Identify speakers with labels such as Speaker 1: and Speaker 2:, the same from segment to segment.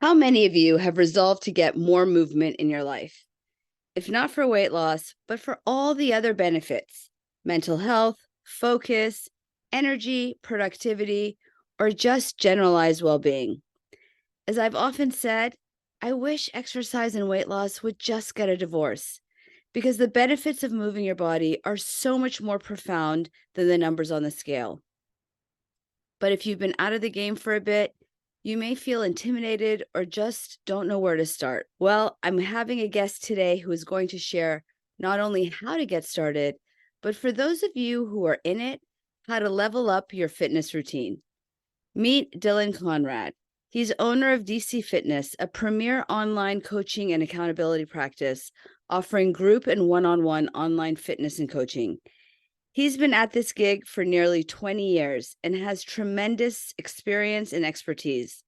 Speaker 1: How many of you have resolved to get more movement in your life? If not for weight loss, but for all the other benefits: mental health, focus, energy, productivity, or just generalized well being. As I've often said, I wish exercise and weight loss would just get a divorce because the benefits of moving your body are so much more profound than the numbers on the scale. But if you've been out of the game for a bit, you may feel intimidated or just don't know where to start. Well, I'm having a guest today who is going to share not only how to get started, but for those of you who are in it, how to level up your fitness routine. Meet Dylan Conrad. He's owner of DC Fitness, a premier online coaching and accountability practice offering group and one-on-one online fitness and coaching. He's been at this gig for nearly 20 years and has tremendous experience and expertise.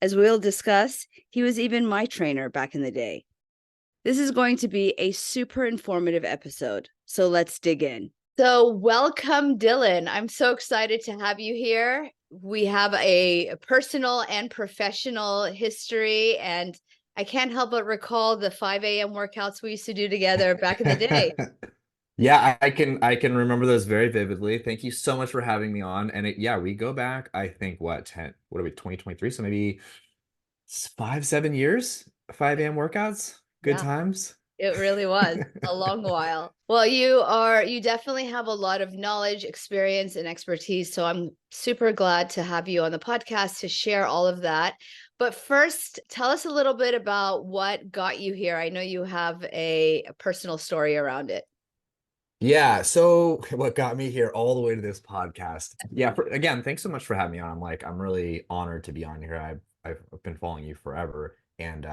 Speaker 1: As we'll discuss, he was even my trainer back in the day. This is going to be a super informative episode, so let's dig in. So, welcome, Dylan. I'm so excited to have you here. We have a personal and professional history, and I can't help but recall the 5 a.m. workouts we used to do together back in the day.
Speaker 2: Yeah, I can remember those very vividly. Thank you so much for having me on. And yeah, we go back, I think what, 10, what are we, 2023? So maybe 5, 7 years, 5 a.m. workouts. Good
Speaker 1: Yeah.
Speaker 2: times.
Speaker 1: It really was a long while. Well, you definitely have a lot of knowledge, experience, and expertise. So I'm super glad to have you on the podcast to share all of that. But first, tell us a little bit about what got you here. I know you have a personal story around it.
Speaker 2: Yeah, so what got me here all the way to this podcast. Yeah, again, thanks so much for having me on. I'm really honored to be on here. I've been following you forever, and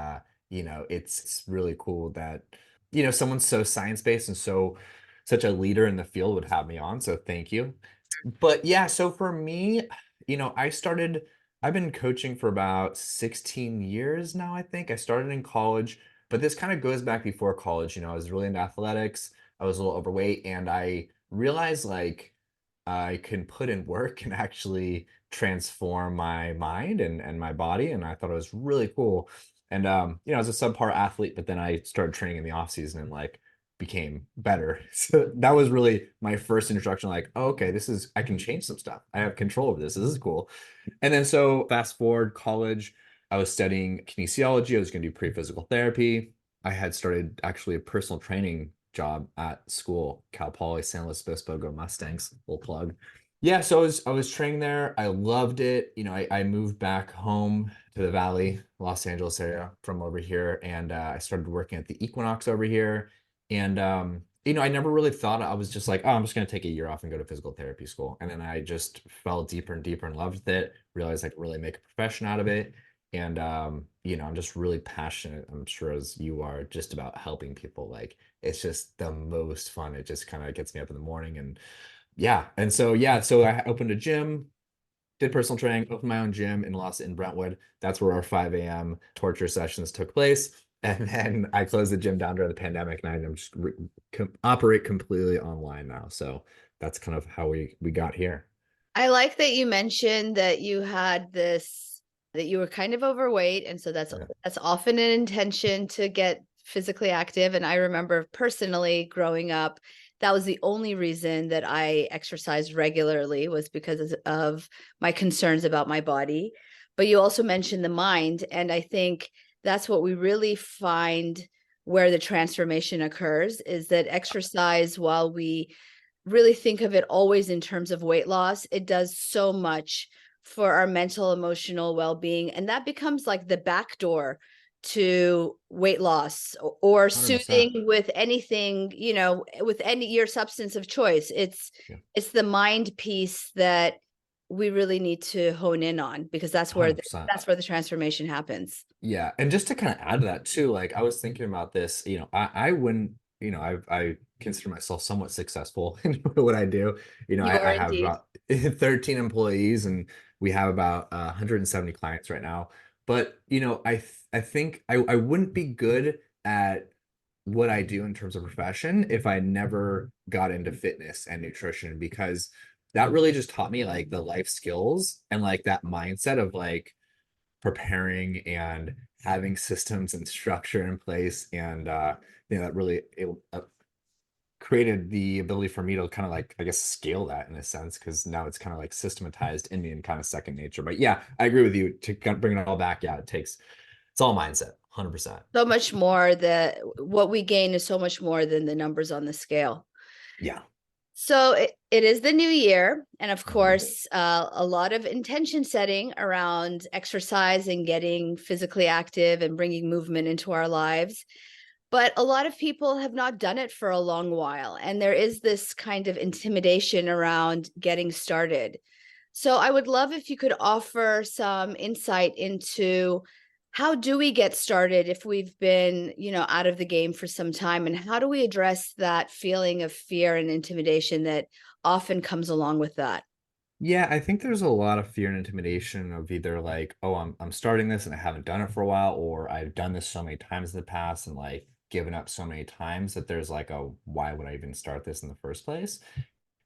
Speaker 2: it's really cool that someone so science-based and such a leader in the field would have me on. So thank you. But yeah, so for me, I've been coaching for about 16 years now, I think. I started in college, but this kind of goes back before college. I was really into athletics. I was a little overweight, and I realized I can put in work and actually transform my mind and my body. And I thought it was really cool. And I was a subpar athlete, but then I started training in the off season and became better. So that was really my first introduction, oh, okay, I can change some stuff. I have control over this. This is cool. And then so fast forward college, I was studying kinesiology. I was going to do pre-physical therapy. I had started actually a personal training job at school, Cal Poly San Luis Obispo, go Mustangs, full plug. Yeah, so I was training there. I loved it. I moved back home to the Valley, Los Angeles area from over here, and I started working at the Equinox over here. And I never really thought I was just like, oh, I'm just going to take a year off and go to physical therapy school. And then I just fell deeper and deeper and loved it, realized I could really make a profession out of it. And I'm just really passionate, I'm sure as you are, just about helping people. It's just the most fun. It just kind of gets me up in the morning. And so I opened a gym, did personal training, opened my own gym in Brentwood. That's where our 5 a.m. torture sessions took place. And then I closed the gym down during the pandemic, and I'm just operate completely online now. So that's kind of how we got here.
Speaker 1: I like that you mentioned that you had that you were kind of overweight, and so
Speaker 2: Yeah.
Speaker 1: that's often an intention to get physically active. And I remember personally growing up, that was the only reason that I exercised regularly, was because of my concerns about my body. But you also mentioned the mind, and I think that's what we really find where the transformation occurs, is that exercise, while we really think of it always in terms of weight loss, it does so much for our mental, emotional well-being. And that becomes like the back door to weight loss or
Speaker 2: 100%.
Speaker 1: soothing with anything, with any your substance of choice.
Speaker 2: Yeah.
Speaker 1: It's the mind piece that we really need to hone in on, because
Speaker 2: 100%.
Speaker 1: that's where the transformation happens.
Speaker 2: Yeah, and just to kind of add to that too, I was thinking about this, I wouldn't, I consider myself somewhat successful in what I do.
Speaker 1: You are
Speaker 2: I have
Speaker 1: indeed.
Speaker 2: about 13 employees, and we have about 170 clients right now. But, I think I wouldn't be good at what I do in terms of profession if I never got into fitness and nutrition, because that really just taught me the life skills and that mindset of preparing and having systems and structure in place, and that really created the ability for me to kind of like, I guess, scale that in a sense, because now it's kind of like systematized in me and kind of second nature. But yeah, I agree with you to kind of bring it all back. Yeah, it's all mindset, 100%.
Speaker 1: So much more that what we gain is so much more than the numbers on the scale.
Speaker 2: Yeah.
Speaker 1: So it is the new year. And of
Speaker 2: Mhm.
Speaker 1: course, a lot of intention setting around exercise and getting physically active and bringing movement into our lives. But a lot of people have not done it for a long while. And there is this kind of intimidation around getting started. So I would love if you could offer some insight into how do we get started if we've been, out of the game for some time, and how do we address that feeling of fear and intimidation that often comes along with that?
Speaker 2: Yeah, I think there's a lot of fear and intimidation of either like, oh, I'm starting this and I haven't done it for a while, or I've done this so many times in the past and like given up so many times that there's like a why would I even start this in the first place?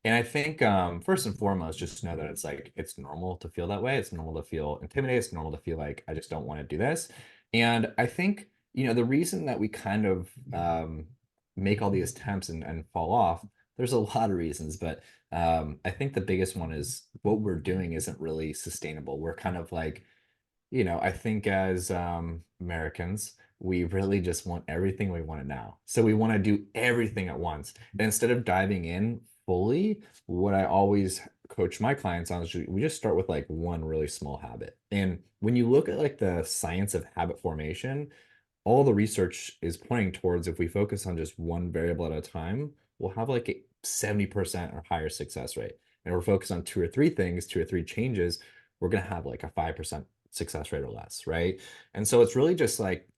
Speaker 2: And I think first and foremost, just know that it's like it's normal to feel that way. It's normal to feel intimidated. It's normal to feel like I just don't want to do this. And I think, the reason that we kind of make all these attempts and fall off, there's a lot of reasons, but I think the biggest one is what we're doing isn't really sustainable. We're kind of like, I think as Americans, we really just want everything we want it now. So we want to do everything at once. And instead of diving in fully, what I always coach my clients on is we just start with like one really small habit. And when you look at like the science of habit formation, all the research is pointing towards if we focus on just one variable at a time, we'll have like a 70% or higher success rate. And if we're focused on two or three things, two or three changes, we're going to have like a 5% success rate or less, right? And so it's really just like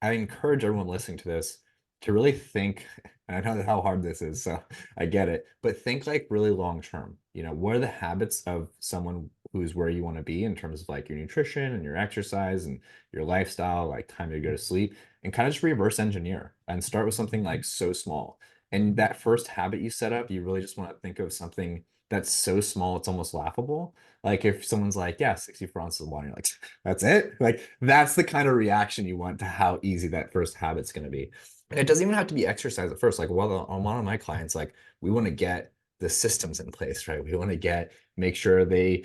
Speaker 2: I encourage everyone listening to this to really think, and I know how hard this is, so I get it, but think like really long term. What are the habits of someone who's where you want to be in terms of like your nutrition and your exercise and your lifestyle, like time to go to sleep, and kind of just reverse engineer and start with something like so small. And that first habit you set up, you really just want to think of something that's so small it's almost laughable. Like if someone's like, yeah, 64 ounces of water, you're like, that's it? Like that's the kind of reaction you want to how easy that first habit's going to be. And it doesn't even have to be exercise at first. Like on one of my clients, like we want to get the systems in place, right? We want to make sure they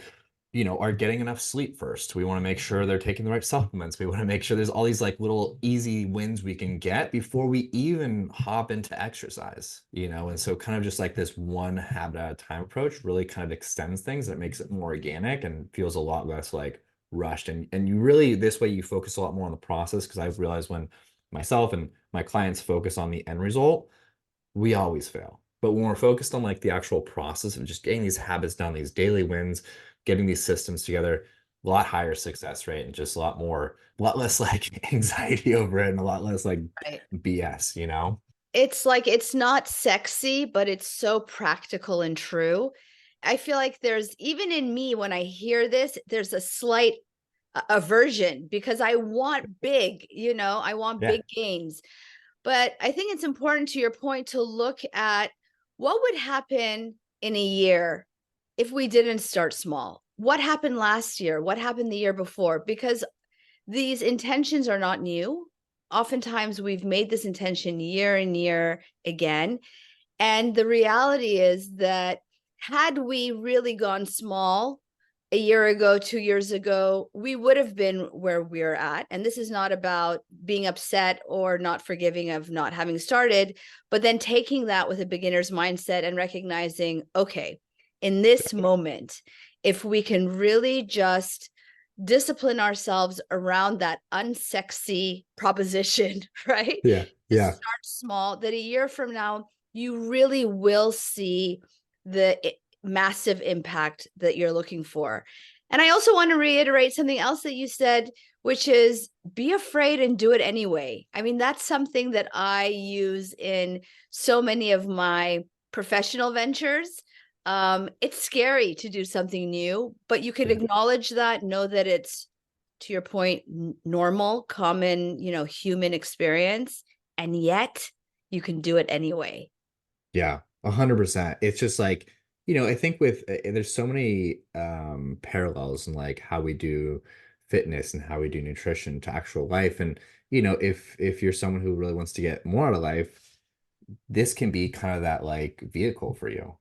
Speaker 2: are getting enough sleep first. We want to make sure they're taking the right supplements. We want to make sure there's all these like little easy wins we can get before we even hop into exercise. And so kind of just like this one habit at a time approach really kind of extends things that makes it more organic and feels a lot less like rushed. And you really, this way you focus a lot more on the process because I've realized when myself and my clients focus on the end result, we always fail. But when we're focused on like the actual process of just getting these habits done, these daily wins, getting these systems together, a lot higher success rate and just a lot less like anxiety over it and a lot less like
Speaker 1: Right.
Speaker 2: BS.
Speaker 1: It's like it's not sexy, but it's so practical and true. I feel like there's even in me when I hear this, there's a slight aversion because I want big, I want
Speaker 2: Yeah.
Speaker 1: big gains. But I think it's important to your point to look at what would happen in a year if we didn't start small. What happened last year? What happened the year before? Because these intentions are not new. Oftentimes we've made this intention year and year again. And the reality is that had we really gone small a year ago, 2 years ago, we would have been where we're at. And this is not about being upset or not forgiving of not having started, but then taking that with a beginner's mindset and recognizing, okay, in this moment, if we can really just discipline ourselves around that unsexy proposition, right?
Speaker 2: Yeah.
Speaker 1: To
Speaker 2: Yeah.
Speaker 1: start small, that a year from now, you really will see the massive impact that you're looking for. And I also want to reiterate something else that you said, which is be afraid and do it anyway. I mean, that's something that I use in so many of my professional ventures. It's scary to do something new, but you could
Speaker 2: Yeah.
Speaker 1: acknowledge that, know that it's, to your point, normal, common, human experience, and yet you can do it anyway.
Speaker 2: Yeah, 100%. It's just like, I think with there's so many parallels in like how we do fitness and how we do nutrition to actual life. And if you're someone who really wants to get more out of life, this can be kind of that like vehicle for you,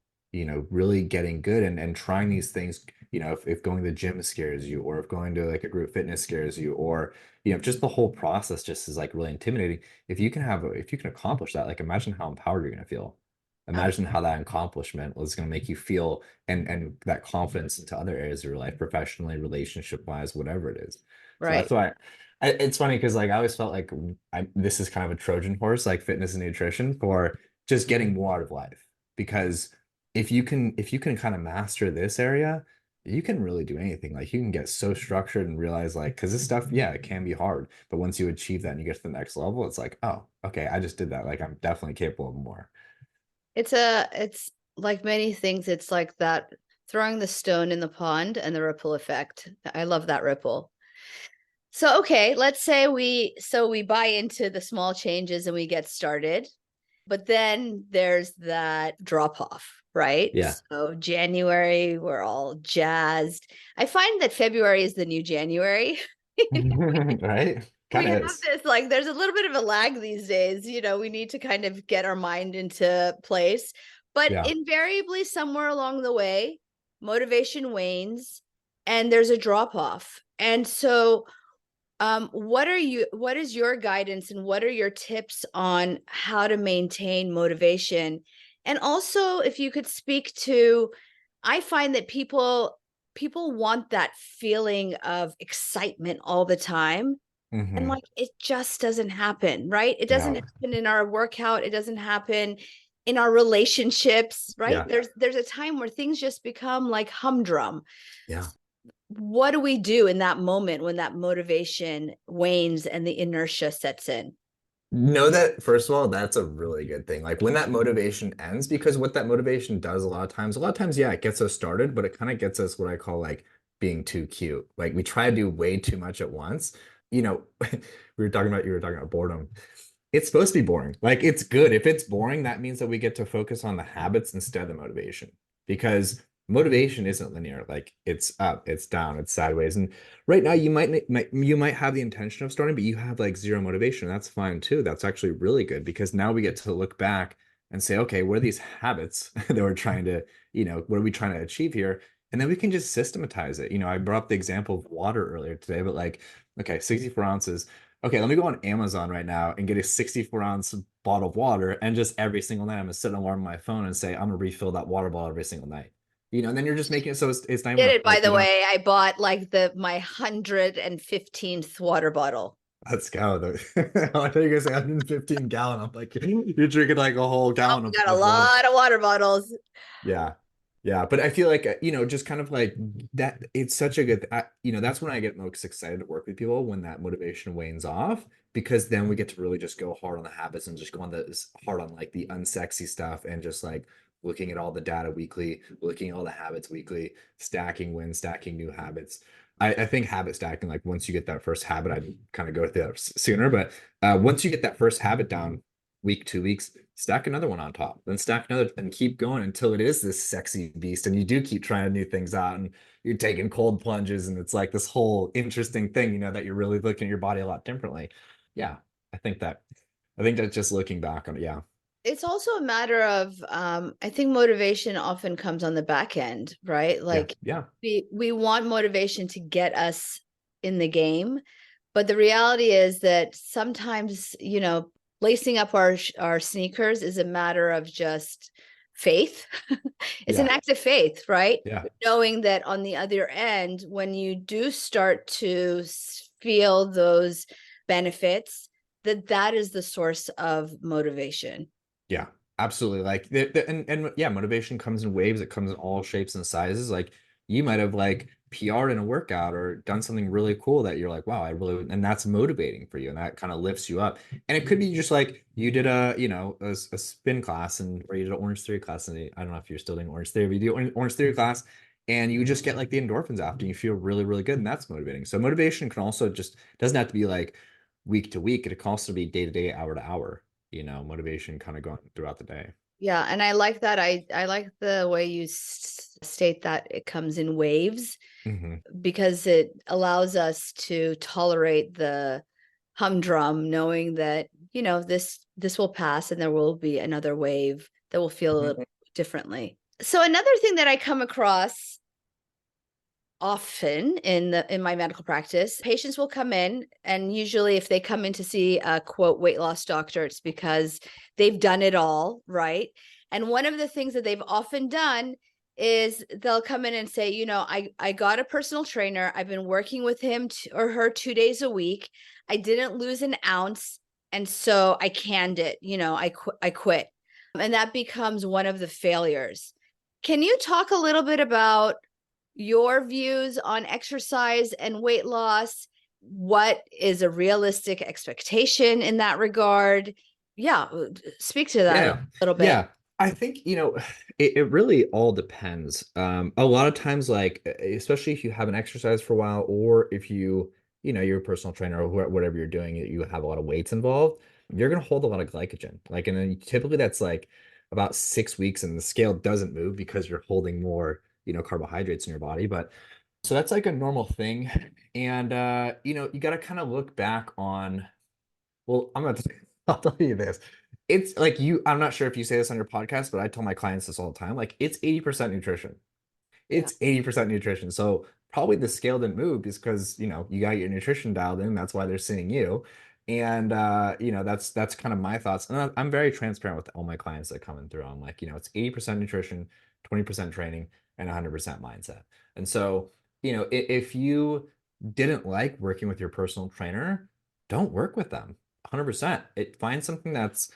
Speaker 2: really getting good and trying these things. If going to the gym scares you, or if going to like a group fitness scares you, or just the whole process just is like really intimidating. If you can accomplish that, like imagine how empowered you're going to feel. Imagine how that accomplishment was going to make you feel, and that confidence into other areas of your life, professionally, relationship wise, whatever it is. So
Speaker 1: Right.
Speaker 2: that's why it's funny because like I always felt like this is kind of a Trojan horse, like fitness and nutrition, for just getting more out of life. Because if you can kind of master this area, you can really do anything. Like you can get so structured and realize like, because this stuff, yeah, it can be hard, but once you achieve that and you get to the next level, it's like, oh, okay, I just did that. Like I'm definitely capable of more.
Speaker 1: It's like many things, it's like that throwing the stone in the pond and the ripple effect. I love that ripple. So okay, let's say we buy into the small changes and we get started. But then there's that drop off, right?
Speaker 2: Yeah.
Speaker 1: So January, we're all jazzed. I find that February is the new January.
Speaker 2: Right? Kind
Speaker 1: We
Speaker 2: of
Speaker 1: have
Speaker 2: is.
Speaker 1: this, like, there's a little bit of a lag these days. We need to kind of get our mind into place. But
Speaker 2: Yeah.
Speaker 1: invariably, somewhere along the way, motivation wanes and there's a drop off. And so, what is your guidance and what are your tips on how to maintain motivation? And also, if you could speak to, I find that people want that feeling of excitement all the time. And
Speaker 2: Hmm.
Speaker 1: like it just doesn't happen, right? It doesn't
Speaker 2: No.
Speaker 1: happen in our workout, it doesn't happen in our relationships, right?
Speaker 2: Yeah.
Speaker 1: There's a time where things just become like humdrum.
Speaker 2: Yeah.
Speaker 1: What do we do in that moment when that motivation wanes and the inertia sets in?
Speaker 2: Know that, first of all, that's a really good thing. Like when that motivation ends, because what that motivation does a lot of times, yeah, it gets us started, but it kind of gets us what I call like being too cute. Like we try to do way too much at once. You know, you were talking about boredom. It's supposed to be boring. Like it's good. If it's boring, that means that we get to focus on the habits instead of the motivation. Because motivation isn't linear. Like it's up, it's down, it's sideways. And right now you might have the intention of starting, but you have like zero motivation. That's fine too. That's actually really good because now we get to look back and say, okay, what are these habits that we're trying to, what are we trying to achieve here? And then we can just systematize it. I brought up the example of water earlier today, but like, okay, 64 ounces. Okay, let me go on Amazon right now and get a 64-ounce bottle of water. And just every single night, I'm gonna set an alarm on my phone and say, I'm gonna refill that water bottle every single night. And then you're just making it so it's not even
Speaker 1: Did it, by
Speaker 2: like
Speaker 1: the
Speaker 2: you don't.
Speaker 1: way. I bought like the my 115th water bottle.
Speaker 2: Let's go. I thought you were gonna say 115-gallon. I'm like, you're drinking like a whole
Speaker 1: Oh,
Speaker 2: gallon
Speaker 1: we
Speaker 2: of,
Speaker 1: got a
Speaker 2: of water.
Speaker 1: lot of water bottles.
Speaker 2: Yeah. Yeah. But I feel like, just kind of like that, it's such a good, that's when I get most excited to work with people, when that motivation wanes off, because then we get to really just go hard on the habits and just go on this hard on like the unsexy stuff and just like looking at all the data weekly, looking at all the habits weekly, stacking wins, stacking new habits. I think habit stacking, like once you get that first habit, I kind of go through that sooner, but once you get that first habit down, week, 2 weeks, stack another one on top, then stack another, and keep going until it is this sexy beast. And you do keep trying new things out, and you're taking cold plunges, and it's like this whole interesting thing, that you're really looking at your body a lot differently. Yeah, I think that, just looking back on it. Yeah,
Speaker 1: It's also a matter of I think motivation often comes on the back end, right?
Speaker 2: yeah,
Speaker 1: Like
Speaker 2: yeah,
Speaker 1: we want motivation to get us in the game, but the reality is that sometimes, lacing up our sneakers is a matter of just faith. It's an
Speaker 2: yeah,
Speaker 1: act of faith, right?
Speaker 2: yeah.
Speaker 1: Knowing that on the other end, when you do start to feel those benefits, that is the source of motivation.
Speaker 2: Yeah, absolutely. Like and yeah, motivation comes in waves. It comes in all shapes and sizes. Like you might have like PR'd in a workout or done something really cool that you're like, wow, I really, and that's motivating for you, and that kind of lifts you up. And it could be just like you did a spin class, and or you did an Orange Theory class, and I don't know if you're still doing Orange Theory, but you do Orange Theory class, and you just get like the endorphins after, and you feel really, really good, and that's motivating. So motivation can also just, doesn't have to be like week to week. It can also be day to day, hour to hour, motivation kind of going throughout the day.
Speaker 1: Yeah, and I like that. I like the way you state that it comes in waves,
Speaker 2: Hmm.
Speaker 1: because it allows us to tolerate the humdrum, knowing that, this will pass and there will be another wave that will feel a little differently. So another thing that I come across often in my medical practice, patients will come in, and usually if they come in to see a quote weight loss doctor, it's because they've done it all, right? And one of the things that they've often done is they'll come in and say, I got a personal trainer, I've been working with him or her 2 days a week, I didn't lose an ounce, and so I canned it, I quit. And that becomes one of the failures. Can you talk a little bit about your views on exercise and weight loss? What is a realistic expectation in that regard? Yeah, speak to that a
Speaker 2: Yeah.
Speaker 1: little bit.
Speaker 2: Yeah. I think, it really all depends. A lot of times, like, especially if you haven't exercised for a while, or if you're a personal trainer or whatever you're doing, you have a lot of weights involved, you're going to hold a lot of glycogen. Like, and then typically that's like about 6 weeks and the scale doesn't move because you're holding more, carbohydrates in your body. But so that's like a normal thing. And, you got to kind of look back on, well, I'll tell you this. It's like I'm not sure if you say this on your podcast, but I tell my clients this all the time. Like, it's 80% nutrition.
Speaker 1: Yeah.
Speaker 2: It's 80% nutrition. So probably the scale didn't move is because, you got your nutrition dialed in. That's why they're seeing you. And that's kind of my thoughts. And I'm very transparent with all my clients that come in through. I'm like, it's 80% nutrition, 20% training, and 100% mindset. And so, if you didn't like working with your personal trainer, don't work with them. 100%. Find something that's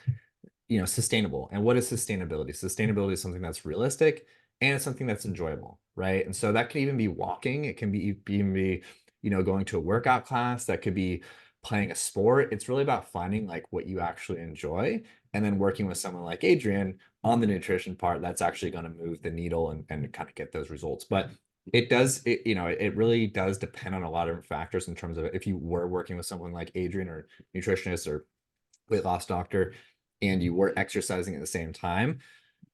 Speaker 2: sustainable. And what is sustainability? Sustainability is something that's realistic and it's something that's enjoyable, right? And so that can even be walking. It can even be, going to a workout class. That could be playing a sport. It's really about finding like what you actually enjoy and then working with someone like Adrian on the nutrition part that's actually going to move the needle and kind of get those results. But it really does depend on a lot of different factors in terms of if you were working with someone like Adrian or nutritionist or weight loss doctor and you were exercising at the same time,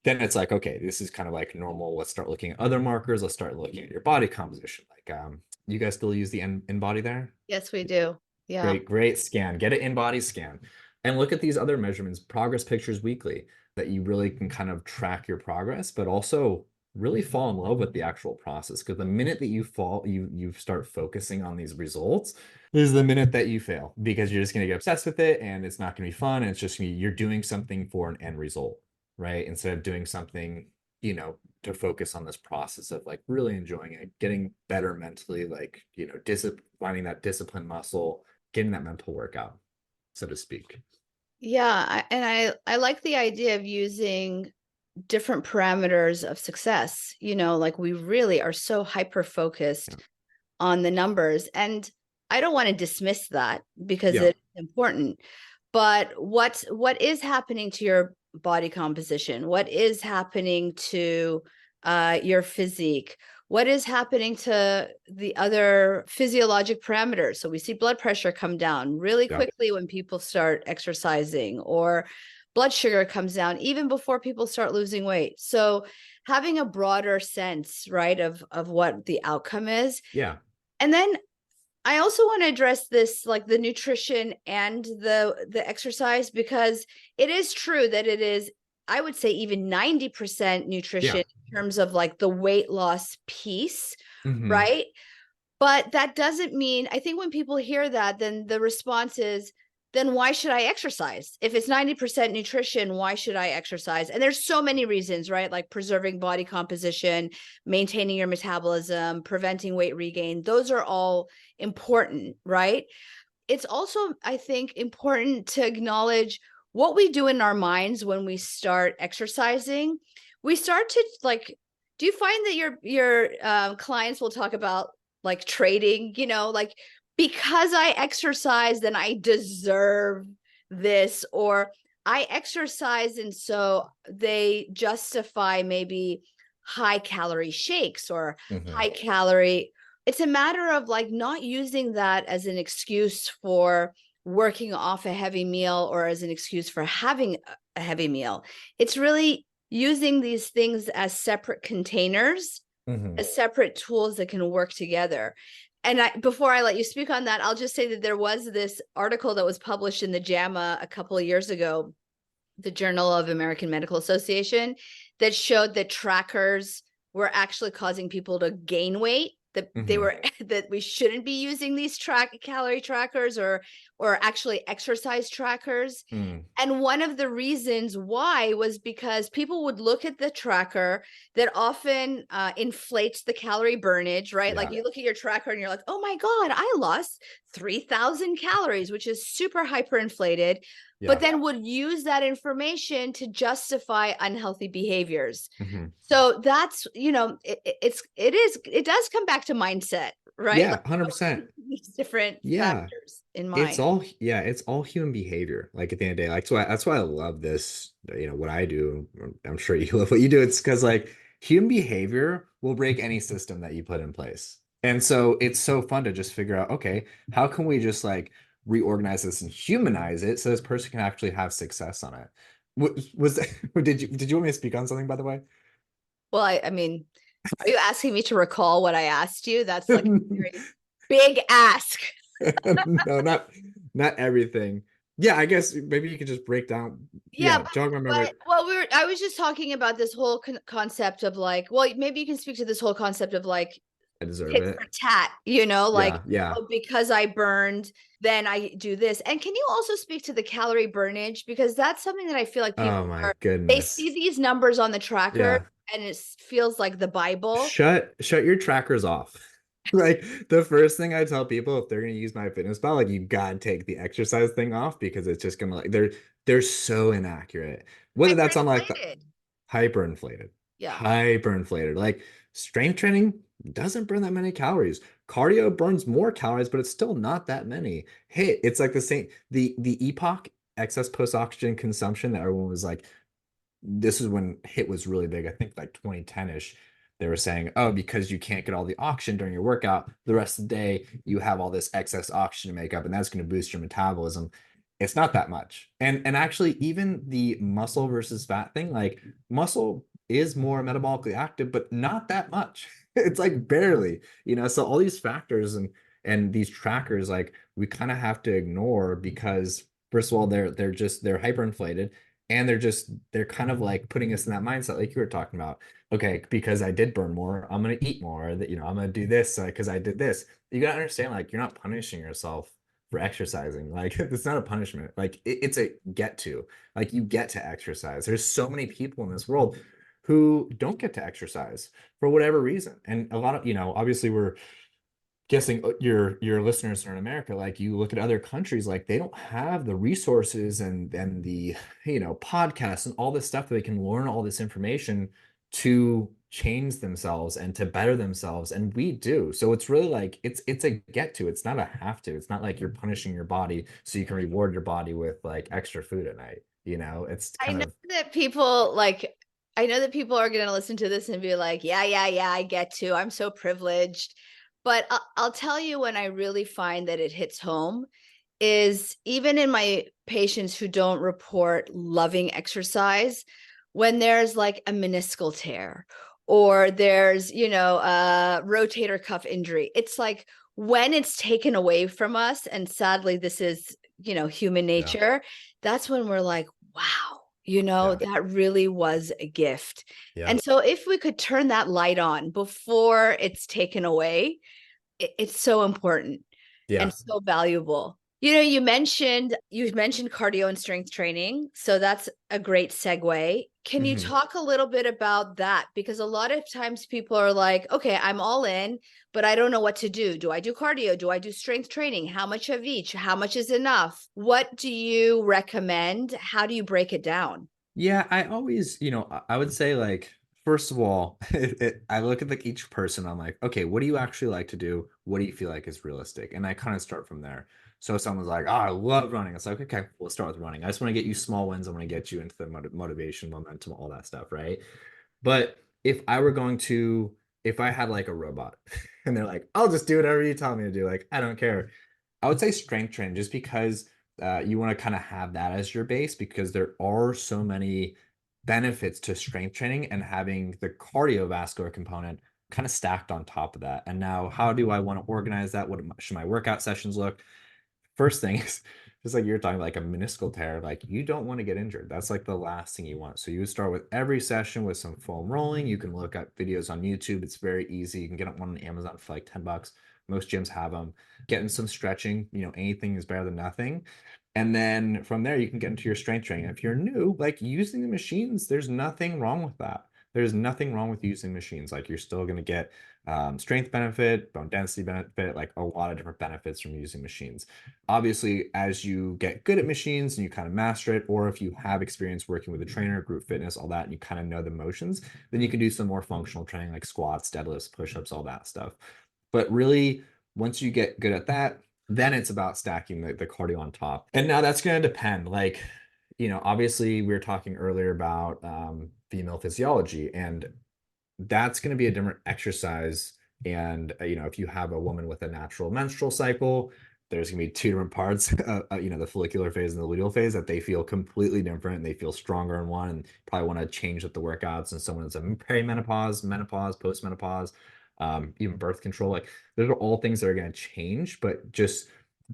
Speaker 2: then it's like, okay, this is kind of like normal. Let's start looking at other markers. Let's start looking at your body composition. Like, you guys still use the in body there?
Speaker 1: Yes, we do. Yeah.
Speaker 2: Great, great scan. Get an in-body scan and look at these other measurements, progress pictures weekly, that you really can kind of track your progress, but also really fall in love with the actual process. Because the minute that you start focusing on these results, is the minute that you fail because you're just going to get obsessed with it and it's not going to be fun. And it's just you're doing something for an end result, right? Instead of doing something, to focus on this process of like really enjoying it, getting better mentally, like, finding that discipline muscle, getting that mental workout, so to speak.
Speaker 1: Yeah, and I like the idea of using different parameters of success. Like we really are so hyper
Speaker 2: Yeah.
Speaker 1: focused on the numbers, and I don't want to dismiss that because
Speaker 2: Yeah.
Speaker 1: it's important. But what is happening to your body composition? What is happening to your physique? What is happening to the other physiologic parameters? So we see blood pressure come down really
Speaker 2: Yeah.
Speaker 1: quickly when people start exercising, or blood sugar comes down even before people start losing weight. So having a broader sense, right, of what the outcome is.
Speaker 2: Yeah.
Speaker 1: And then I also want to address this, like the nutrition and the exercise, because it is true that it is, I would say, even 90% nutrition
Speaker 2: Yeah.
Speaker 1: in terms of like the weight loss piece,
Speaker 2: Hmm.
Speaker 1: right? But that doesn't mean, I think when people hear that, then the response is, then why should I exercise? If it's 90% nutrition, why should I exercise? And there's so many reasons, right? Like preserving body composition, maintaining your metabolism, preventing weight regain. Those are all important, right? It's also, I think, important to acknowledge what we do in our minds when we start exercising. We start to like, do you find that your clients will talk about like trading, like, because I exercise, then I deserve this, or I exercise and so they justify maybe high calorie shakes or
Speaker 2: Hmm.
Speaker 1: high calorie. It's a matter of like not using that as an excuse for working off a heavy meal or as an excuse for having a heavy meal. It's really using these things as separate containers,
Speaker 2: Hmm.
Speaker 1: as separate tools that can work together. And before I let you speak on that, I'll just say that there was this article that was published in the JAMA a couple of years ago, the Journal of American Medical Association, that showed that trackers were actually causing people to gain weight, that they
Speaker 2: Hmm.
Speaker 1: were that we shouldn't be using these calorie trackers or actually exercise trackers.
Speaker 2: Mm.
Speaker 1: And one of the reasons why was because people would look at the tracker that often inflates the calorie burnage, right? Like
Speaker 2: Yeah.
Speaker 1: you look at your tracker and you're like, oh my God, I lost 3,000 calories, which is super hyperinflated, but
Speaker 2: Yeah.
Speaker 1: then would use that information to justify unhealthy behaviors.
Speaker 2: Hmm.
Speaker 1: So that's, it does come back to mindset, right?
Speaker 2: Yeah,
Speaker 1: Like
Speaker 2: 100%.
Speaker 1: these different
Speaker 2: Yeah.
Speaker 1: factors in
Speaker 2: It's
Speaker 1: mind.
Speaker 2: all, yeah, it's all human behavior. Like at the end of the day, like that's why I love this, what I do. I'm sure you love what you do. It's because like human behavior will break any system that you put in place. And so it's so fun to just figure out, okay, how can we just like reorganize this and humanize it so this person can actually have success on it? Was did you want me to speak on something, by the way?
Speaker 1: Well, I mean, are you asking me to recall what I asked you? That's like a very big ask.
Speaker 2: No, not everything. Yeah, I guess maybe you could just break down.
Speaker 1: Yeah,
Speaker 2: Yeah, jog my memory.
Speaker 1: well, I was just talking about this whole concept of like, well, maybe you can speak to this whole concept of like
Speaker 2: I deserve
Speaker 1: tit
Speaker 2: it.
Speaker 1: for tat, like,
Speaker 2: Yeah, yeah.
Speaker 1: oh, because I burned, then I do this. And can you also speak to the calorie burnage? Because that's something that I feel like
Speaker 2: Oh
Speaker 1: people
Speaker 2: my
Speaker 1: they
Speaker 2: goodness.
Speaker 1: see these numbers on the tracker
Speaker 2: Yeah.
Speaker 1: and it feels like the Bible.
Speaker 2: Shut your trackers off. Like the first thing I tell people if they're gonna use my fitness pal, like you gotta take the exercise thing off because it's just gonna like they're so inaccurate. Whether that's on like the
Speaker 1: Hyperinflated.
Speaker 2: hyperinflated,
Speaker 1: Yeah.
Speaker 2: hyperinflated. Like strength training doesn't burn that many calories. Cardio burns more calories, but it's still not that many. Hey, it's like the same the EPOC, excess post-oxygen consumption, that everyone was like, this is when HIT was really big. I think like 2010-ish. They were saying, oh, because you can't get all the oxygen during your workout, the rest of the day you have all this excess oxygen to make up, and that's going to boost your metabolism. It's not that much. And actually, even the muscle versus fat thing, like muscle is more metabolically active, but not that much. It's like barely. So all these factors and these trackers, like we kind of have to ignore because first of all, they're hyperinflated, and they're kind of like putting us in that mindset like you were talking about. Okay, because I did burn more, I'm gonna eat more. That I'm gonna do this because I did this. You gotta understand, like you're not punishing yourself for exercising. Like it's not a punishment. Like it's a get to. Like you get to exercise. There's so many people in this world who don't get to exercise for whatever reason, and a lot of obviously we're guessing your listeners are in America, like you look at other countries, like they don't have the resources and the podcasts and all this stuff that they can learn all this information to change themselves and to better themselves, and we do. So it's really like it's a get to. It's not a have to. It's not like you're punishing your body so you can reward your body with like extra food at night. It's
Speaker 1: I
Speaker 2: kind
Speaker 1: know
Speaker 2: of
Speaker 1: that people like I know that people are going to listen to this and be like, yeah, yeah, yeah, I get to. I'm so privileged. But I'll tell you when I really find that it hits home is even in my patients who don't report loving exercise, when there's like a meniscal tear or there's, a rotator cuff injury, it's like when it's taken away from us, and sadly, this is, human
Speaker 2: yeah,
Speaker 1: nature, that's when we're like, wow,
Speaker 2: yeah,
Speaker 1: that really was a gift.
Speaker 2: yeah,
Speaker 1: And so if we could turn that light on before it's taken away, it's so important and
Speaker 2: yeah.
Speaker 1: so valuable. You mentioned cardio and strength training, so that's a great segue. Can you
Speaker 2: Mhm.
Speaker 1: talk a little bit about that? Because a lot of times people are like, okay, I'm all in, but I don't know what to do. Do I do cardio? Do I do strength training? How much of each? How much is enough? What do you recommend? How do you break it down?
Speaker 2: Yeah, I always, I would say like, first of all, I look at like each person. I'm like, okay, what do you actually like to do? What do you feel like is realistic? And I kind of start from there. So if someone's like, oh, I love running. It's like, okay, we'll start with running. I just want to get you small wins. I want to get you into the motivation, momentum, all that stuff, right? But if I had like a robot and they're like, I'll just do whatever you tell me to do, like, I don't care. I would say strength training just because you want to kind of have that as your base because there are so many benefits to strength training and having the cardiovascular component kind of stacked on top of that. And now, how do I want to organize that? What should my workout sessions look? First thing is just like you're talking like a meniscal tear, like you don't want to get injured. That's like the last thing you want. So you would start with every session with some foam rolling. You can look at videos on YouTube. It's very easy. You can get one on Amazon for like 10 bucks. Most gyms have them. Getting some stretching, anything is better than nothing. And then from there, you can get into your strength training. If you're new, like using the machines, there's nothing wrong with that. There's nothing wrong with using machines. Like you're still going to get strength benefit, bone density benefit, like a lot of different benefits from using machines. Obviously, as you get good at machines and you kind of master it, or if you have experience working with a trainer, group fitness, all that, and you kind of know the motions, then you can do some more functional training like squats, deadlifts, push-ups, all that stuff. But really, once you get good at that, then it's about stacking the cardio on top. And now that's going to depend. Like, obviously, we were talking earlier about female physiology, and that's going to be a different exercise. And if you have a woman with a natural menstrual cycle, there's going to be two different parts, the follicular phase and the luteal phase, that they feel completely different and they feel stronger in one, and probably want to change up the workouts. And someone that's in perimenopause, menopause, postmenopause, even birth control, like those are all things that are going to change, but just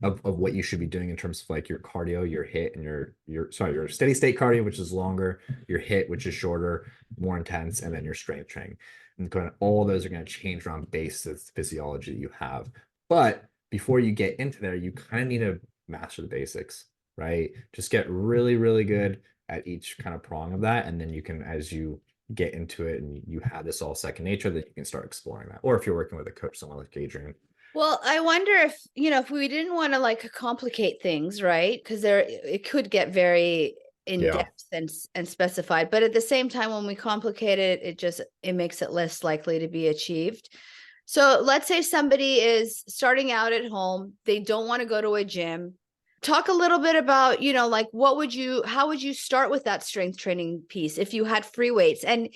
Speaker 2: of what you should be doing in terms of like your cardio, your hit, and your steady state cardio, which is longer, your hit, which is shorter, more intense, and then your strength training. And all those are going to change around base physiology you have. But before you get into there, you kind of need to master the basics, right? Just get really, really good at each kind of prong of that. And then you can, as you get into it and you have this all second nature, that you can start exploring that. Or if you're working with a coach, someone like Adrian.
Speaker 1: Well, I wonder if we didn't want to like complicate things, right? Because it could get very in
Speaker 2: Yeah.
Speaker 1: depth and specified. But at the same time, when we complicate it, it makes it less likely to be achieved. So let's say somebody is starting out at home, they don't want to go to a gym. Talk a little bit about, like how would you start with that strength training piece if you had free weights? And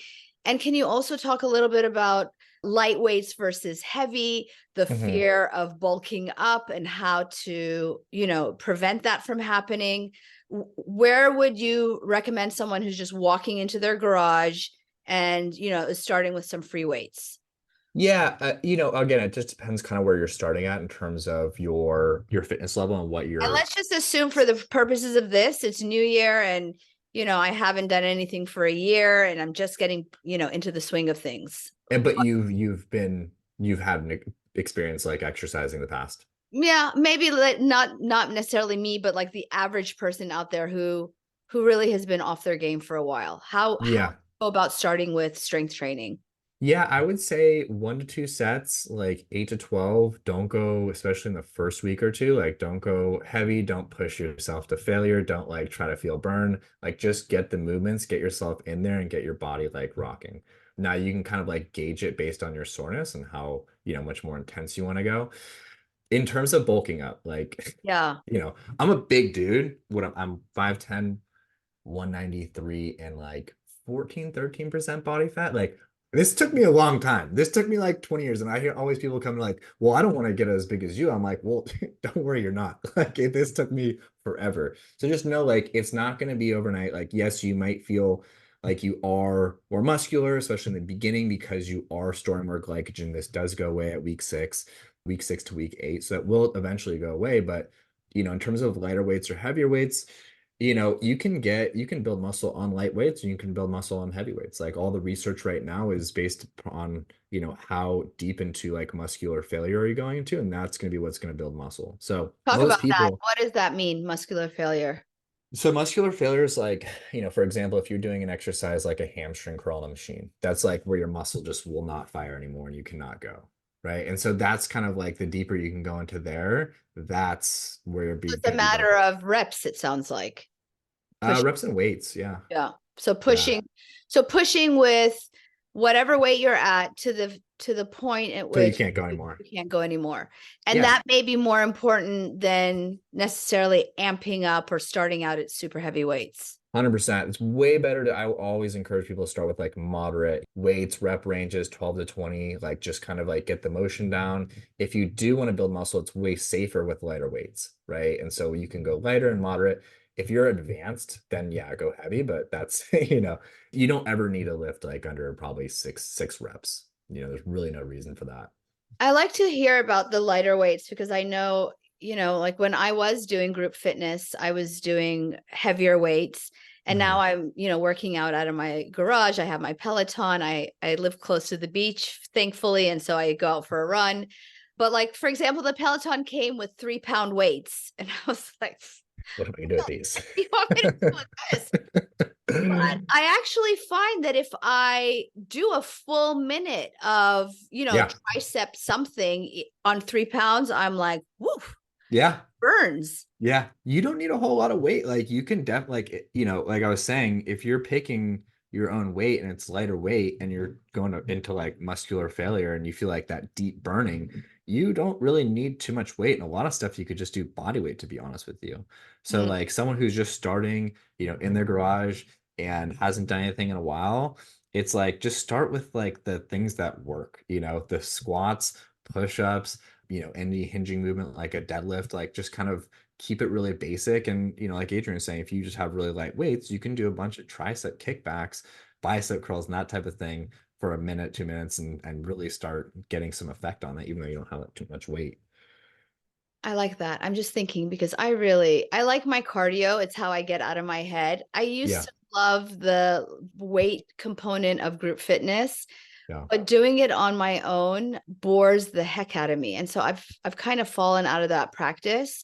Speaker 1: can you also talk a little bit about light weights versus heavy, the
Speaker 2: Mhm.
Speaker 1: fear of bulking up and how to, prevent that from happening? Where would you recommend someone who's just walking into their garage and, is starting with some free weights?
Speaker 2: Yeah, again, it just depends kind of where you're starting at in terms of your fitness level and what
Speaker 1: And
Speaker 2: you're.
Speaker 1: let's just assume for the purposes of this, it's New Year and, I haven't done anything for a year and I'm just getting, into the swing of things.
Speaker 2: And but you've had an experience like exercising in the past.
Speaker 1: Yeah, maybe not necessarily me, but like the average person out there who really has been off their game for a while. How
Speaker 2: Yeah.
Speaker 1: go about starting with strength training?
Speaker 2: Yeah, I would say 1 to 2 sets, like 8 to 12. Don't go, especially in the first week or two, like don't go heavy, don't push yourself to failure, don't like try to feel burn. Like just get the movements, get yourself in there and get your body like rocking. Now you can kind of like gauge it based on your soreness and how, much more intense you want to go. In terms of bulking up, like,
Speaker 1: Yeah.
Speaker 2: I'm a big dude. I'm 5'10", 193, and like 13% body fat. Like this took me a long time. This took me like 20 years. And I hear always people come like, well, I don't want to get as big as you. I'm like, well, don't worry, you're not. Like this took me forever. So just know like it's not going to be overnight. Like, yes, you might feel like you are more muscular, especially in the beginning, because you are storing more glycogen. This does go away at week 6 to week 8. So that will eventually go away. But in terms of lighter weights or heavier weights, you can build muscle on light weights and you can build muscle on heavy weights. Like all the research right now is based on, how deep into like muscular failure are you going into, and that's going to be what's going to build muscle. So
Speaker 1: Talk
Speaker 2: most
Speaker 1: about that.
Speaker 2: people,
Speaker 1: What does that mean, muscular failure?
Speaker 2: so muscular failure is like, for example, if you're doing an exercise like a hamstring curl on a machine, that's like where your muscle just will not fire anymore and you cannot go. Right. And so that's kind of like the deeper you can go into there, that's where you're
Speaker 1: It's
Speaker 2: going
Speaker 1: a
Speaker 2: to be more
Speaker 1: matter of reps, it sounds like.
Speaker 2: reps and weights. Yeah.
Speaker 1: Yeah. So
Speaker 2: Yeah.
Speaker 1: pushing with whatever weight you're at to to the point at
Speaker 2: So you
Speaker 1: which
Speaker 2: can't go
Speaker 1: you
Speaker 2: anymore.
Speaker 1: can't go anymore. And
Speaker 2: Yeah.
Speaker 1: that may be more important than necessarily amping up or starting out at super heavy weights.
Speaker 2: 100%. It's way better to, I always encourage people to start with like moderate weights, rep ranges, 12 to 20, like just kind of like get the motion down. If you do want to build muscle, it's way safer with lighter weights, right? And so you can go lighter and moderate. If you're advanced, then yeah, go heavy, but that's, you don't ever need to lift like under probably six reps. There's really no reason for that.
Speaker 1: I like to hear about the lighter weights because I know, like when I was doing group fitness, I was doing heavier weights. And now
Speaker 2: Mhm.
Speaker 1: I'm, working out of my garage. I have my Peloton. I live close to the beach, thankfully. And so I go out for a run. But like, for example, the Peloton came with 3-pound weights. And I was like,
Speaker 2: What am I gonna do
Speaker 1: what
Speaker 2: with these?
Speaker 1: do you want me to do with this? But I actually find that if I do a full minute of,
Speaker 2: Yeah.
Speaker 1: tricep something on 3 pounds, I'm like, woof,
Speaker 2: Yeah.
Speaker 1: burns.
Speaker 2: Yeah, you don't need a whole lot of weight. Like you can like like I was saying, if you're picking your own weight and it's lighter weight and you're going into like muscular failure and you feel like that deep burning, you don't really need too much weight. And a lot of stuff you could just do body weight, to be honest with you. So
Speaker 1: Mm,
Speaker 2: like someone who's just starting, in their garage and hasn't done anything in a while, it's like just start with like the things that work, the squats, push-ups, any hinging movement like a deadlift, like just kind of keep it really basic. And, like Adrian was saying, if you just have really light weights, you can do a bunch of tricep kickbacks, bicep curls, and that type of thing for a minute, 2 minutes, and really start getting some effect on that, even though you don't have too much weight.
Speaker 1: I like that. I'm just thinking because I like my cardio. It's how I get out of my head. I used
Speaker 2: Yeah.
Speaker 1: to love the weight component of group fitness,
Speaker 2: Yeah.
Speaker 1: but doing it on my own bores the heck out of me. And so I've kind of fallen out of that practice.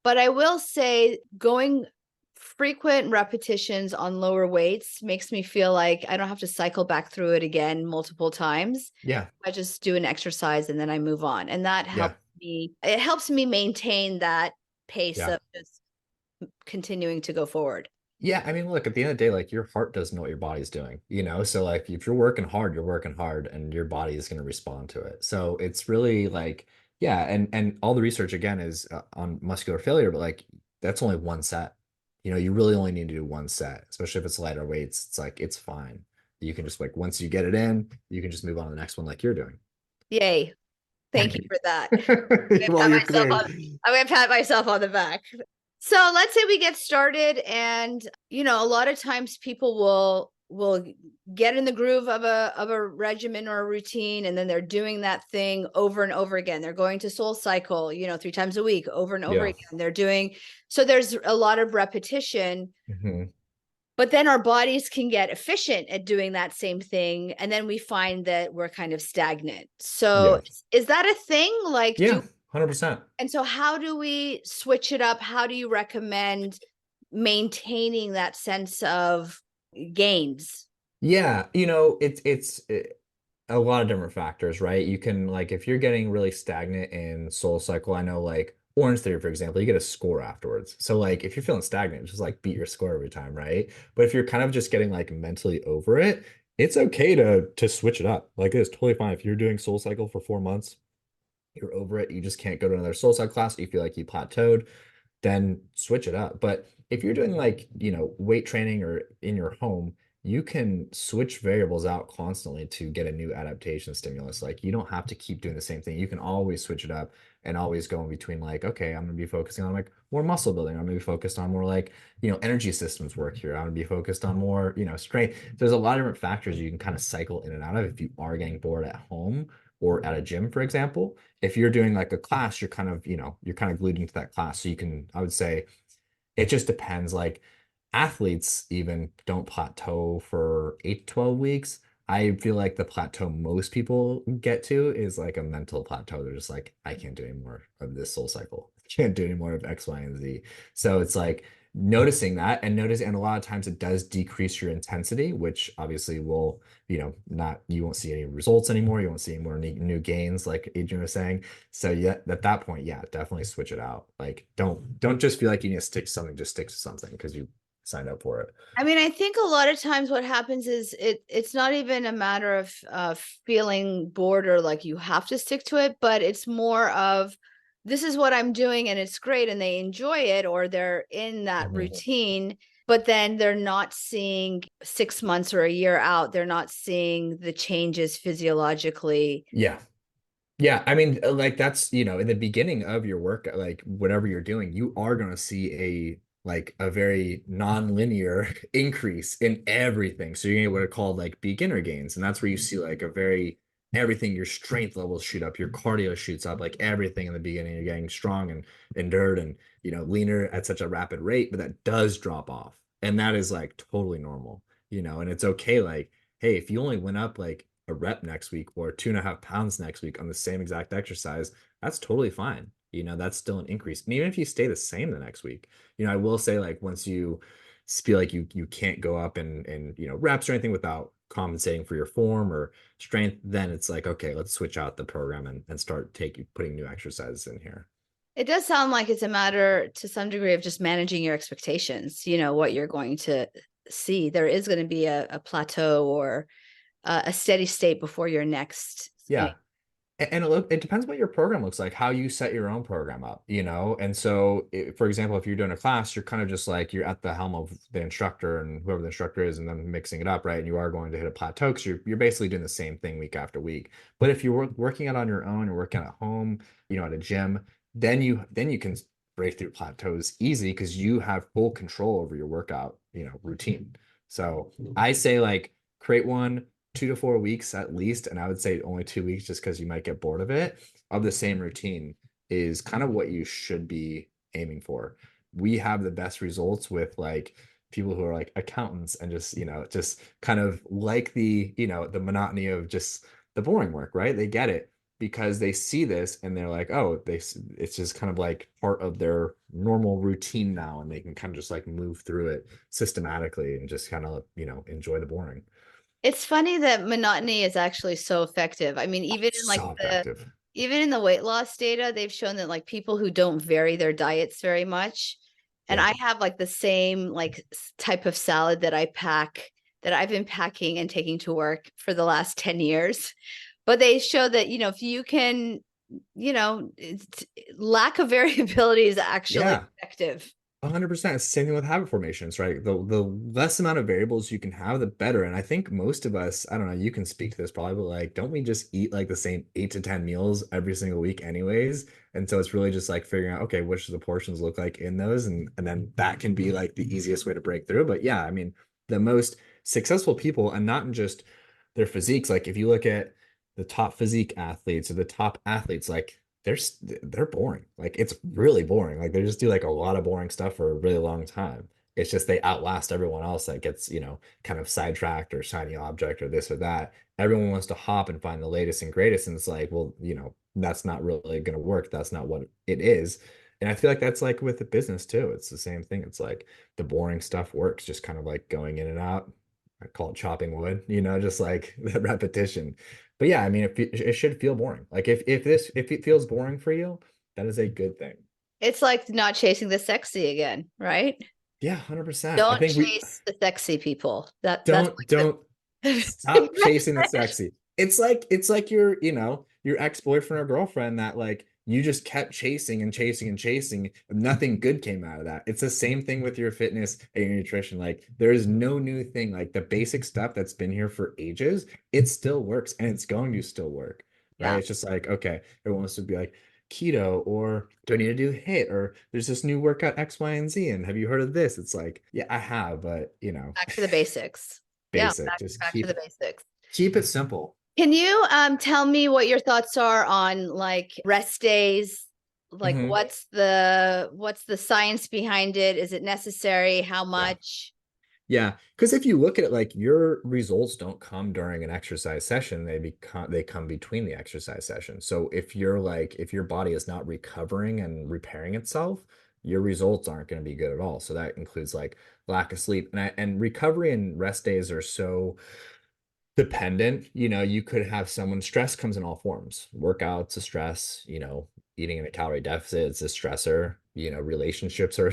Speaker 1: But I will say going frequent repetitions on lower weights makes me feel like I don't have to cycle back through it again multiple times.
Speaker 2: Yeah.
Speaker 1: I just do an exercise and then I move on. And that
Speaker 2: Yeah.
Speaker 1: helps me maintain that pace
Speaker 2: Yeah.
Speaker 1: of just continuing to go forward.
Speaker 2: Yeah, I mean, look, at the end of the day, like your heart doesn't know what your body's doing, So like if you're working hard, you're working hard and your body is going to respond to it. So it's really like, yeah, and all the research again is on muscular failure, but like that's only one set. You really only need to do one set, especially if it's lighter weights. It's like it's fine. You can just like once you get it in, you can just move on to the next one like you're doing.
Speaker 1: Yay. Thank you for that.
Speaker 2: Well, you're clear.
Speaker 1: I'm gonna pat myself on the back. So let's say we get started and a lot of times people will get in the groove of a regimen or a routine and then they're doing that thing over and over again. They're going to Soul Cycle, 3 times a week over and over
Speaker 2: Yeah.
Speaker 1: again. They're doing so there's a lot of repetition,
Speaker 2: Hmm.
Speaker 1: but then our bodies can get efficient at doing that same thing and then we find that we're kind of stagnant. So
Speaker 2: Yeah.
Speaker 1: is that a thing? Like
Speaker 2: Yeah. 100%.
Speaker 1: and so how do we switch it up? How do you recommend maintaining that sense of gains?
Speaker 2: Yeah, a lot of different factors, right? You can like if you're getting really stagnant in Soul Cycle, I know like Orange Theory, for example, you get a score afterwards. So like if you're feeling stagnant, just like beat your score every time, right? But if you're kind of just getting like mentally over it, it's okay to switch it up. Like it's totally fine. If you're doing Soul Cycle for 4 months, you're over it, you just can't go to another Soul Cycle class, you feel like you plateaued, then switch it up. But if you're doing like, weight training or in your home, you can switch variables out constantly to get a new adaptation stimulus. Like you don't have to keep doing the same thing. You can always switch it up and always go in between like, okay, I'm gonna be focusing on like more muscle building. I'm gonna be focused on more like, energy systems work here. I'm gonna be focused on more, strength. There's a lot of different factors you can kind of cycle in and out of if you are getting bored at home or at a gym, for example. If you're doing like a class, you're kind of, you're kind of glued into that class. So you can, I would say, it just depends. Like athletes even don't plateau for 8 to 12 weeks. I feel like the plateau most people get to is like a mental plateau. They're just like, I can't do any more of this Soul Cycle. I can't do any more of X, Y, and Z. So it's like noticing that and a lot of times it does decrease your intensity, which obviously will, not, you won't see any results anymore. You won't see any more new gains, like Adrian was saying. So yeah, at that point, yeah, definitely switch it out. Like don't just feel like you need to stick to something, just stick to something because signed up for it.
Speaker 1: I mean, I think a lot of times what happens is it's not even a matter of feeling bored or like you have to stick to it, but it's more of this is what I'm doing and it's great and they enjoy it or they're in that
Speaker 2: Mhm.
Speaker 1: routine, but then they're not seeing 6 months or a year out. They're not seeing the changes physiologically.
Speaker 2: Yeah. Yeah, I mean, like that's, in the beginning of your work, like whatever you're doing, you are going to see a very non-linear increase in everything. So you're able to call like beginner gains, and that's where you see like a very everything, your strength levels shoot up, your cardio shoots up, like everything in the beginning, you're getting strong and endured and leaner at such a rapid rate, but that does drop off. And that is like totally normal, and it's okay, like, hey, if you only went up like a rep next week or 2.5 pounds next week on the same exact exercise, that's totally fine. That's still an increase. And even if you stay the same the next week, I will say like once you feel like you can't go up and reps or anything without compensating for your form or strength, then it's like, okay, let's switch out the program and start putting new exercises in here.
Speaker 1: It does sound like it's a matter to some degree of just managing your expectations, what you're going to see. There is going to be a plateau or a steady state before your next thing.
Speaker 2: Yeah. And it depends what your program looks like, how you set your own program up. And so, for example, if you're doing a class, you're kind of just like you're at the helm of the instructor and whoever the instructor is, and then mixing it up, right? And you are going to hit a plateau because you're basically doing the same thing week after week. But if you're working out on your own or working at home, at a gym, then you can break through plateaus easy because you have full control over your workout, routine. So I say like create one 2 to 4 weeks at least, and I would say only 2 weeks just because you might get bored of it, of the same routine is kind of what you should be aiming for. We have the best results with like people who are like accountants and just kind of like the monotony of just the boring work, right? They get it because they see this and they're like, oh, it's just kind of like part of their normal routine now, and they can kind of just like move through it systematically and just kind of, enjoy the boring.
Speaker 1: It's funny that monotony is actually so effective. I mean,
Speaker 2: So effective.
Speaker 1: even in the weight loss data, they've shown that like people who don't vary their diets very much, and
Speaker 2: Yeah.
Speaker 1: I have like the same like type of salad that I pack that I've been packing and taking to work for the last 10 years. But they show that, if you can, lack of variability is actually
Speaker 2: Yeah.
Speaker 1: effective.
Speaker 2: 100%. It's the same thing with habit formations, right? The less amount of variables you can have, the better. And I think most of us, I don't know, you can speak to this probably, but like, don't we just eat like the same 8 to 10 meals every single week anyways? And so it's really just like figuring out, okay, what should the portions look like in those? And then that can be like the easiest way to break through. But yeah, I mean, the most successful people, and not in just their physiques, like if you look at the top physique athletes or the top athletes, like they're boring. Like it's really boring. Like they just do like a lot of boring stuff for a really long time. It's just they outlast everyone else that gets, kind of sidetracked or shiny object or this or that. Everyone wants to hop and find the latest and greatest. And it's like, well, that's not really going to work. That's not what it is. And I feel like that's like with the business too. It's the same thing. It's like the boring stuff works, just kind of like going in and out. I call it chopping wood, just like the repetition. But yeah, I mean, it should feel boring. Like if it feels boring for you, that is a good thing.
Speaker 1: It's like not chasing the sexy again, right?
Speaker 2: Yeah, 100%. I
Speaker 1: Don't
Speaker 2: think we
Speaker 1: chase the sexy people. That's like
Speaker 2: don't
Speaker 1: the
Speaker 2: stop chasing the sexy. It's like your ex-boyfriend or girlfriend that like you just kept chasing and chasing and chasing, and nothing good came out of that. It's the same thing with your fitness and your nutrition. Like there is no new thing. Like the basic stuff that's been here for ages, it still works and it's going to still work. Right.
Speaker 1: yeah.
Speaker 2: It's just like, okay, everyone wants to be like keto, or do I need to do HIIT, or there's this new workout X, Y, and Z. And have you heard of this? It's like, yeah, I have, but
Speaker 1: Back to the basics. Yeah,
Speaker 2: basic. Just
Speaker 1: back to
Speaker 2: keep
Speaker 1: the basics.
Speaker 2: keep it simple.
Speaker 1: Can you tell me what your thoughts are on like rest days? Like
Speaker 2: Hmm.
Speaker 1: what's the science behind it? Is it necessary? How
Speaker 2: Yeah.
Speaker 1: much?
Speaker 2: Yeah. Because if you look at it, like your results don't come during an exercise session, they come between the exercise session. So if your body is not recovering and repairing itself, your results aren't going to be good at all. So that includes like lack of sleep, and recovery and rest days are so dependent. You could have someone, stress comes in all forms. Workouts a stress, eating in a calorie deficit, it's a stressor. Relationships are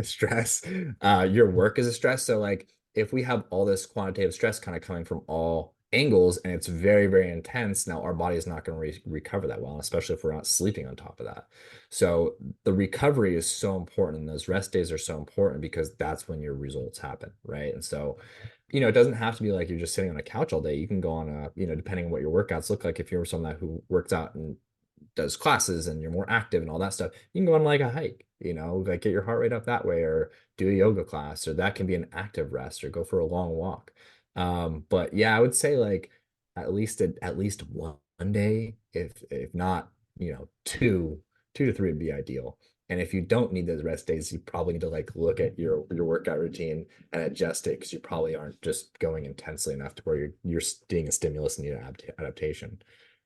Speaker 2: stress. Your work is a stress. So like if we have all this quantitative stress kind of coming from all angles and it's very, very intense, now our body is not going to recover that well, especially if we're not sleeping on top of that. So the recovery is so important, and those rest days are so important because that's when your results happen, right? And so, it doesn't have to be like you're just sitting on a couch all day. You can go on depending on what your workouts look like. If you're someone who works out and does classes and you're more active and all that stuff, you can go on like a hike, like get your heart rate up that way, or do a yoga class, or that can be an active rest, or go for a long walk. But yeah, I would say like at least one day, if not, two to three would be ideal. And if you don't need those rest days, you probably need to like look at your workout routine and adjust it, because you probably aren't just going intensely enough to where you're seeing a stimulus and need an adaptation.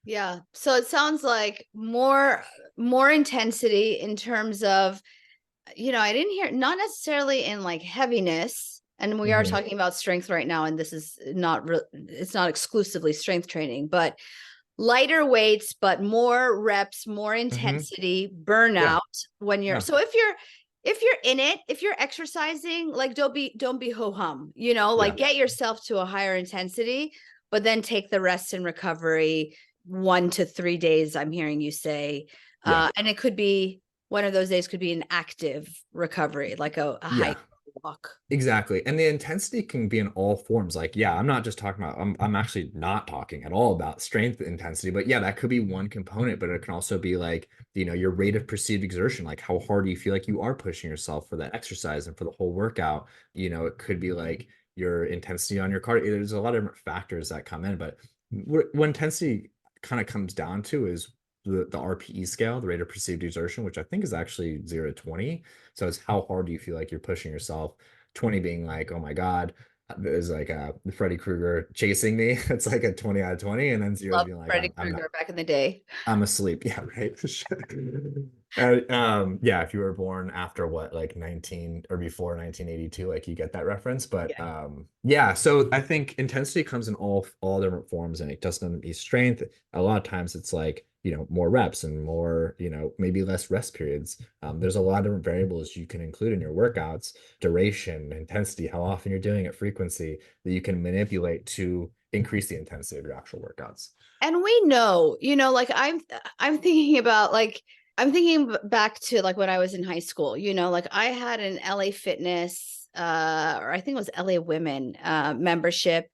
Speaker 1: Yeah. So it sounds like more intensity in terms of, I didn't hear, not necessarily in like heaviness, and we are
Speaker 2: Hmm.
Speaker 1: talking about strength right now, and this is it's not exclusively strength training, but lighter weights, but more reps, more
Speaker 2: Hmm.
Speaker 1: intensity,
Speaker 2: Yeah.
Speaker 1: burnout when you're,
Speaker 2: Yeah.
Speaker 1: so if you're in it, if you're exercising, like don't be ho hum,
Speaker 2: Yeah.
Speaker 1: like get yourself to a higher intensity, but then take the rest and recovery 1 to 3 days, I'm hearing you say.
Speaker 2: Yeah.
Speaker 1: And it could be, one of those days could be an active recovery, like a
Speaker 2: Yeah.
Speaker 1: hike, walk.
Speaker 2: Exactly. And the intensity can be in all forms. Like, yeah, I'm not just talking about, I'm actually not talking at all about strength intensity, but yeah, that could be one component, but it can also be like, your rate of perceived exertion, like how hard do you feel like you are pushing yourself for that exercise and for the whole workout. It could be like your intensity on your cardio. There's a lot of different factors that come in, but what intensity kind of comes down to is the RPE scale, the rate of perceived exertion, which I think is actually 0 to 20. So it's how hard do you feel like you're pushing yourself. 20 being like, oh my God, there's like Freddy Krueger chasing me. It's like a 20 out of 20. And then zero
Speaker 1: Love
Speaker 2: being like,
Speaker 1: Freddy
Speaker 2: I'm not,
Speaker 1: Krueger back in the day.
Speaker 2: I'm asleep. Yeah, right. Yeah, if you were born after what, like 19 or before 1982, like you get that reference. But
Speaker 1: Yeah.
Speaker 2: yeah, so I think intensity comes in all different forms, and it doesn't be strength. A lot of times it's like, more reps and more, maybe less rest periods. There's a lot of different variables you can include in your workouts: duration, intensity, how often you're doing it, frequency, that you can manipulate to increase the intensity of your actual workouts.
Speaker 1: And we know, like I'm thinking about, like, I'm thinking back to like when I was in high school, like I had an LA Fitness, or I think it was LA Women membership.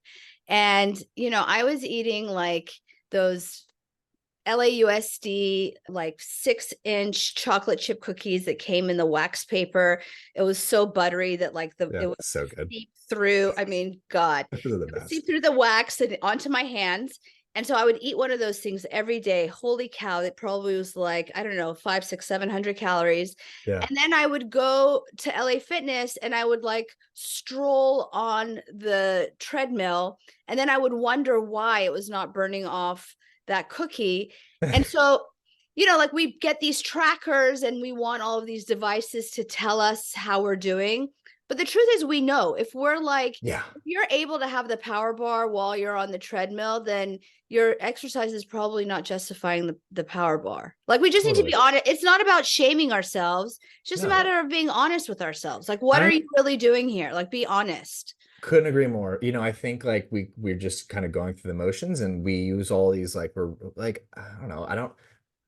Speaker 1: And I was eating like those LAUSD like 6-inch chocolate chip cookies that came in the wax paper. It was so buttery that like
Speaker 2: Yeah,
Speaker 1: it would
Speaker 2: so good.
Speaker 1: seep through. I mean, God,
Speaker 2: Those are the
Speaker 1: it would seep
Speaker 2: best.
Speaker 1: through the wax and onto my hands. And so I would eat one of those things every day. Holy cow, it probably was like, I don't know, 5, 6, 700 calories.
Speaker 2: Yeah.
Speaker 1: And then I would go to LA Fitness and I would like stroll on the treadmill. And then I would wonder why it was not burning off that cookie. And so, like we get these trackers and we want all of these devices to tell us how we're doing. But the truth is, we know if we're like,
Speaker 2: Yeah,
Speaker 1: if you're able to have the power bar while you're on the treadmill, then your exercise is probably not justifying the power bar. Like, we just need to be
Speaker 2: totally.
Speaker 1: honest. It's not about shaming ourselves. It's just a
Speaker 2: No,
Speaker 1: matter of being honest with ourselves. Like, what are
Speaker 2: I
Speaker 1: you really doing here? Like, be honest.
Speaker 2: couldn't agree more. I think like we're just kind of going through the motions, and we use all these like we're like, I don't know. I don't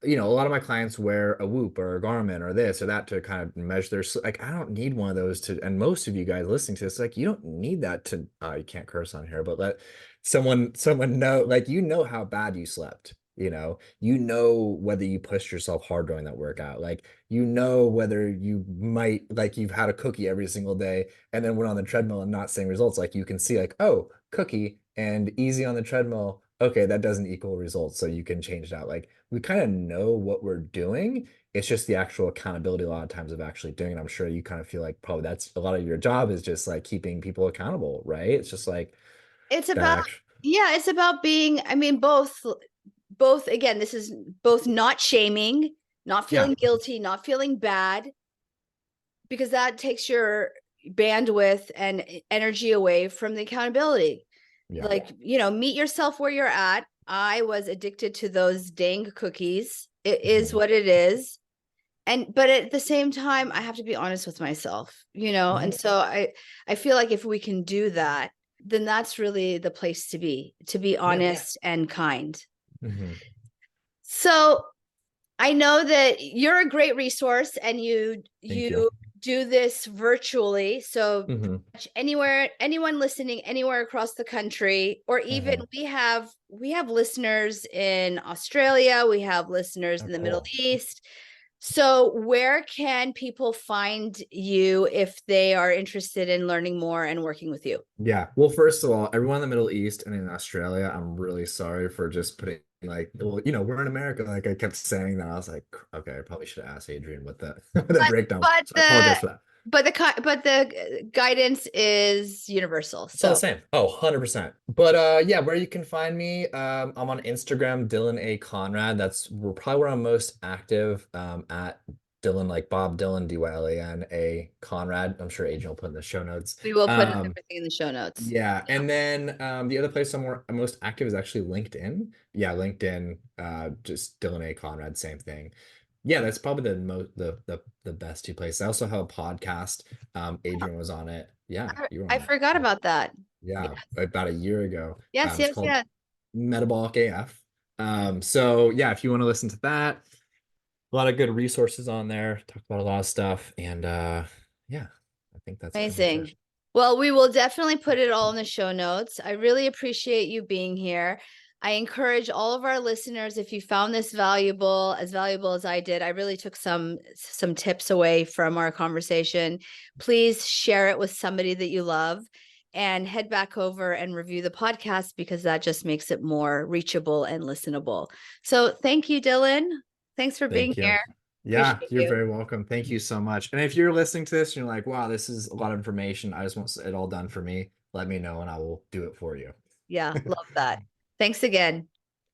Speaker 2: a lot of my clients wear a Whoop or a Garmin or this or that to kind of measure their like, I don't need one of those to, and most of you guys listening to this, like, you don't need that to, you can't curse on here, but let someone know, like, how bad you slept. Whether you pushed yourself hard during that workout, like, whether you might, like, you've had a cookie every single day and then went on the treadmill and not seeing results. Like, you can see like, oh, cookie and easy on the treadmill, okay, that doesn't equal results, so you can change it out. Like, we kind of know what we're doing. It's just the actual accountability a lot of times of actually doing it. I'm sure you kind of feel like probably that's a lot of your job, is just like keeping people accountable, right? It's just like
Speaker 1: It's
Speaker 2: that
Speaker 1: about,
Speaker 2: actual.
Speaker 1: yeah, it's about being, I mean, both again, this is both not shaming, not
Speaker 2: Yeah.
Speaker 1: feeling guilty, not feeling bad, because that takes your bandwidth and energy away from the accountability.
Speaker 2: Yeah.
Speaker 1: Like, meet yourself where you're at. I was addicted to those dang cookies. It is
Speaker 2: Mhm.
Speaker 1: what it is. and but at the same time, I have to be honest with myself, and
Speaker 2: Mhm.
Speaker 1: so I feel like if we can do that, then that's really the place to be
Speaker 2: Yeah.
Speaker 1: honest and kind.
Speaker 2: Mhm.
Speaker 1: So I know that you're a great resource and
Speaker 2: Thank you.
Speaker 1: you do this virtually. So
Speaker 2: Mhm.
Speaker 1: anywhere, anyone listening anywhere across the country, or even
Speaker 2: Mhm.
Speaker 1: we have listeners in Australia, we have listeners
Speaker 2: Oh,
Speaker 1: in the Middle
Speaker 2: cool.
Speaker 1: East. So where can people find you if they are interested in learning more and working with you?
Speaker 2: Yeah. Well, first of all, everyone in the Middle East and in Australia, I'm really sorry for just putting like, well, we're in America. Like I kept saying that. I was like, okay, I probably should have asked Adrian what the the
Speaker 1: But
Speaker 2: breakdown.
Speaker 1: but
Speaker 2: So I
Speaker 1: the
Speaker 2: apologize for that.
Speaker 1: but the guidance is universal.
Speaker 2: It's all the
Speaker 1: So
Speaker 2: same. Oh, 100%. But yeah, where you can find me, I'm on Instagram, Dylan A. Conrad. That's probably where I'm most active, at Dylan, like Bob Dylan, Dylan A. Conrad. I'm sure Adrian will put in the show notes.
Speaker 1: we will put
Speaker 2: Um,
Speaker 1: everything in the show notes.
Speaker 2: yeah, and then the other place I'm most active is actually LinkedIn. Yeah, LinkedIn, just Dylan A. Conrad, same thing. Yeah, that's probably the most the best two places. I also have a podcast. Adrian was on it. Yeah,
Speaker 1: I,
Speaker 2: you were
Speaker 1: I
Speaker 2: on it.
Speaker 1: forgot about that. Yes,
Speaker 2: Yeah, about a year ago.
Speaker 1: yes,
Speaker 2: It's
Speaker 1: yes,
Speaker 2: called
Speaker 1: yes.
Speaker 2: Metabolic AF. So yeah, if you want to listen to that, a lot of good resources on there. Talk about a lot of stuff, and yeah, I think that's it.
Speaker 1: Amazing. Well, we will definitely put it all in the show notes. I really appreciate you being here. I encourage all of our listeners, if you found this valuable as I did, I really took some tips away from our conversation. Please share it with somebody that you love and head back over and review the podcast because that just makes it more reachable and listenable. So thank you, Dylan. Thanks for being
Speaker 2: Thank you.
Speaker 1: here.
Speaker 2: Yeah,
Speaker 1: Appreciate
Speaker 2: you're
Speaker 1: you.
Speaker 2: very welcome. Thank you so much. And if you're listening to this and you're like, wow, this is a lot of information, I just want it all done for me, let me know and I will do it for you.
Speaker 1: Yeah, love that. Thanks again.